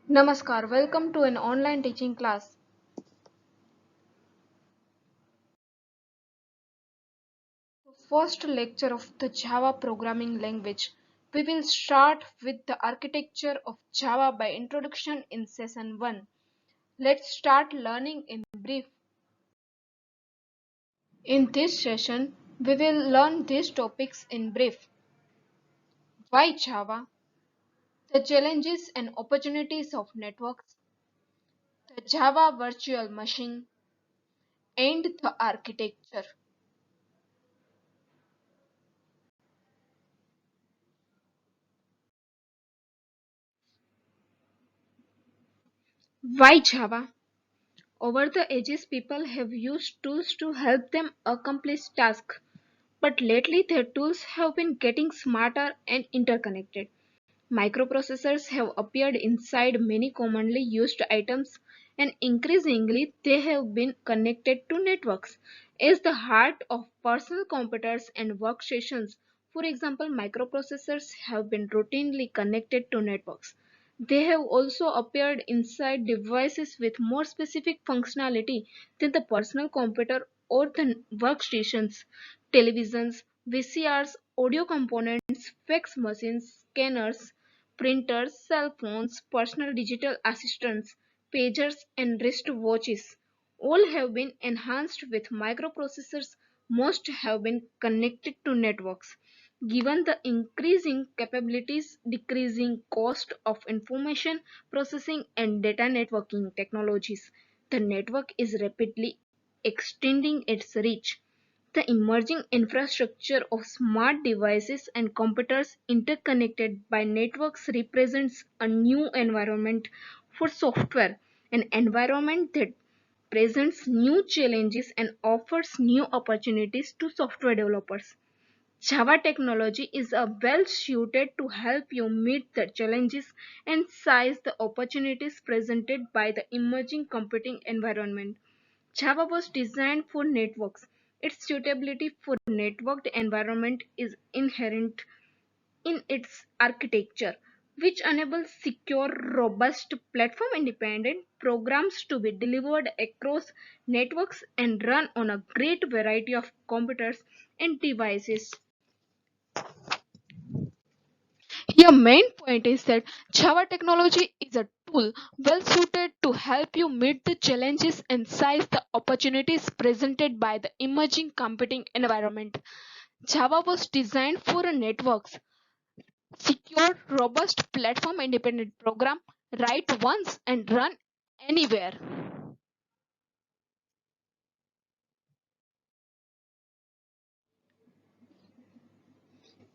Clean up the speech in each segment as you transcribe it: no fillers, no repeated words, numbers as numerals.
Namaskar, welcome to an online teaching class. First lecture of the Java programming language. We will start with the architecture of Java by introduction in session 1. Let's start learning in brief. In this session, we will learn these topics in brief. Why Java? The challenges and opportunities of networks, the Java virtual machine, and the architecture. Why Java? Over the ages, people have used tools to help them accomplish tasks, but lately their tools have been getting smarter and interconnected. Microprocessors have appeared inside many commonly used items, and increasingly they have been connected to networks as the heart of personal computers and workstations. For example, microprocessors have been routinely connected to networks. They have also appeared inside devices with more specific functionality than the personal computer or the workstations, televisions, VCRs, audio components, fax machines, scanners, printers, cell phones, personal digital assistants, pagers, and wristwatches. All have been enhanced with microprocessors. Most have been connected to networks. Given the increasing capabilities, decreasing cost of information processing and data networking technologies, the network is rapidly extending its reach. The emerging infrastructure of smart devices and computers interconnected by networks represents a new environment for software, an environment that presents new challenges and offers new opportunities to software developers. Java technology is well suited to help you meet the challenges and seize the opportunities presented by the emerging computing environment. Java was designed for networks. Its suitability for networked environment is inherent in its architecture, which enables secure, robust, platform-independent programs to be delivered across networks and run on a great variety of computers and devices. Your main point is that Java technology is a tool well suited to help you meet the challenges and seize the opportunities presented by the emerging computing environment. Java was designed for a networks, secure, robust, platform independent program, write once and run anywhere.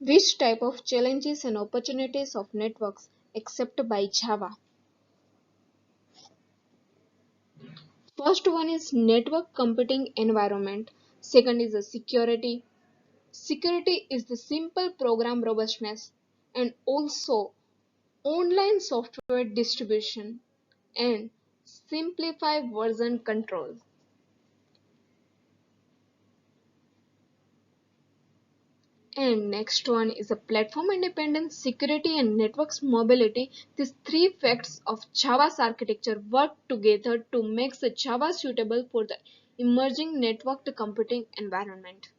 Which type of challenges and opportunities of networks accepted by Java? First one is network computing environment. Second is the security. Security is the simple program robustness and also online software distribution and simplify version control. And next one is a platform independence, security and networks mobility. These three facts of Java's architecture work together to make the Java suitable for the emerging networked computing environment.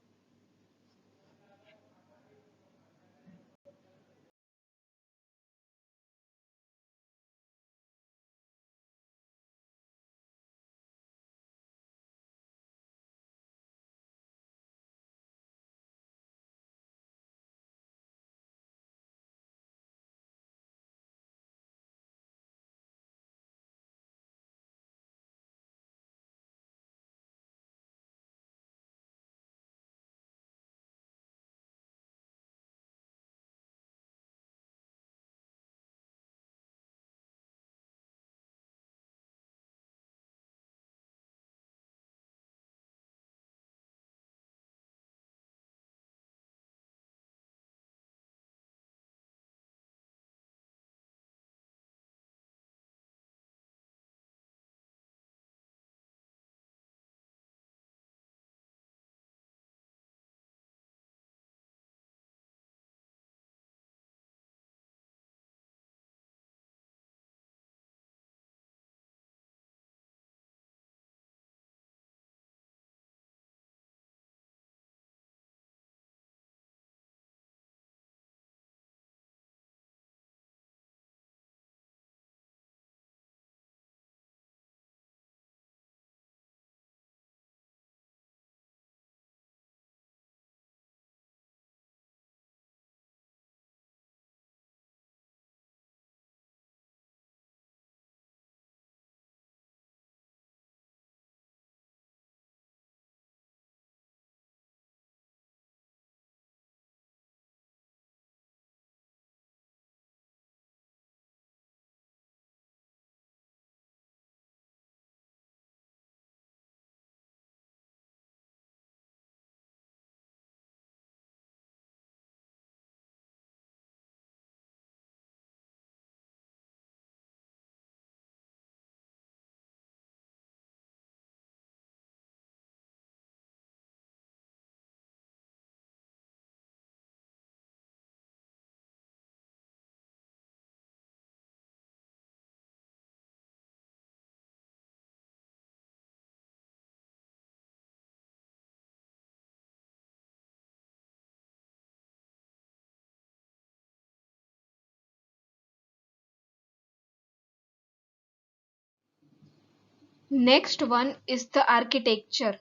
Next one is the architecture.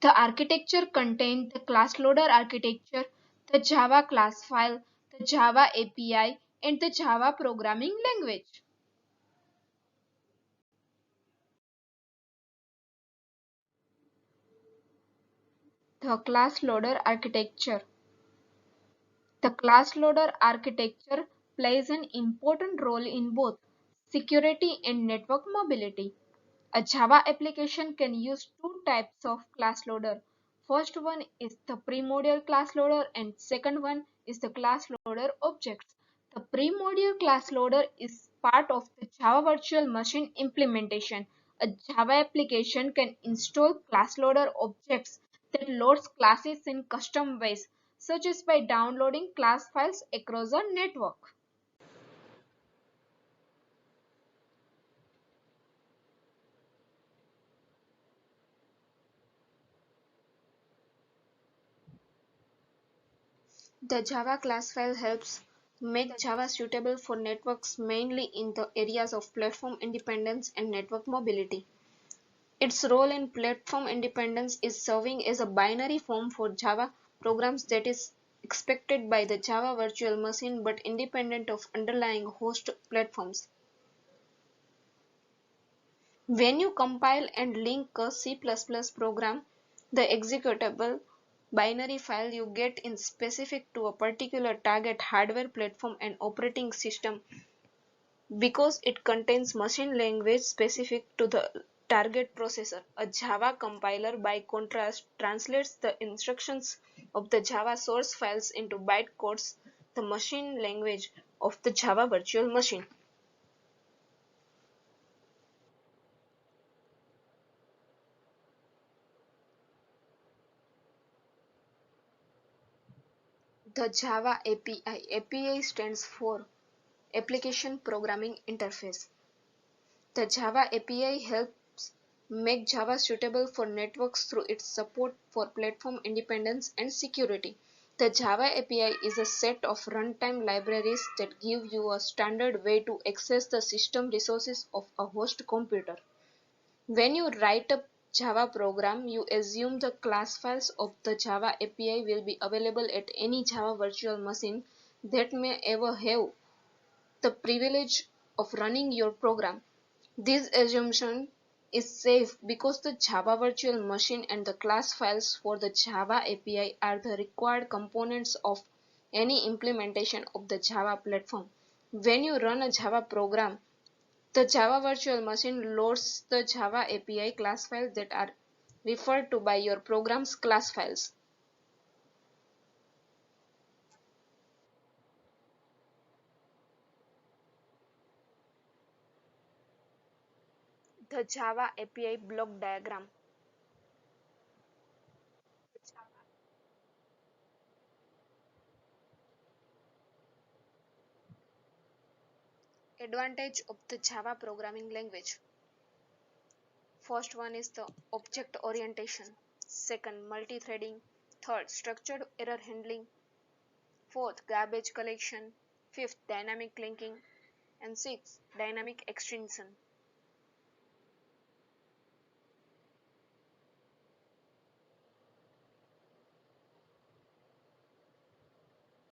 The architecture contains the class loader architecture, the Java class file, the Java API, and the Java programming language. The class loader architecture. The class loader architecture plays an important role in both security and network mobility. A Java application can use two types of class loader. First one is the primordial class loader and second one is the class loader objects. The primordial class loader is part of the Java virtual machine implementation. A Java application can install class loader objects that loads classes in custom ways, such as by downloading class files across a network. The Java class file helps make Java suitable for networks mainly in the areas of platform independence and network mobility. Its role in platform independence is serving as a binary form for Java programs that is expected by the Java virtual machine but independent of underlying host platforms. When you compile and link a C++ program, the executable binary file you get is specific to a particular target hardware platform and operating system because it contains machine language specific to the target processor. A Java compiler, by contrast, translates the instructions of the Java source files into bytecodes, the machine language of the Java virtual machine. The Java API. API stands for Application Programming Interface. The Java API helps make Java suitable for networks through its support for platform independence and security. The Java API is a set of runtime libraries that give you a standard way to access the system resources of a host computer. When you write a Java program, you assume the class files of the Java API will be available at any Java virtual machine that may ever have the privilege of running your program. This assumption is safe because the Java virtual machine and the class files for the Java API are the required components of any implementation of the Java platform. When you run a Java program, the Java virtual machine loads the Java API class files that are referred to by your program's class files. The Java API block diagram. Advantage of the Java programming language. First one is the object orientation. Second, multi-threading. Third, structured error handling. Fourth, garbage collection. Fifth, dynamic linking. And sixth, dynamic extension.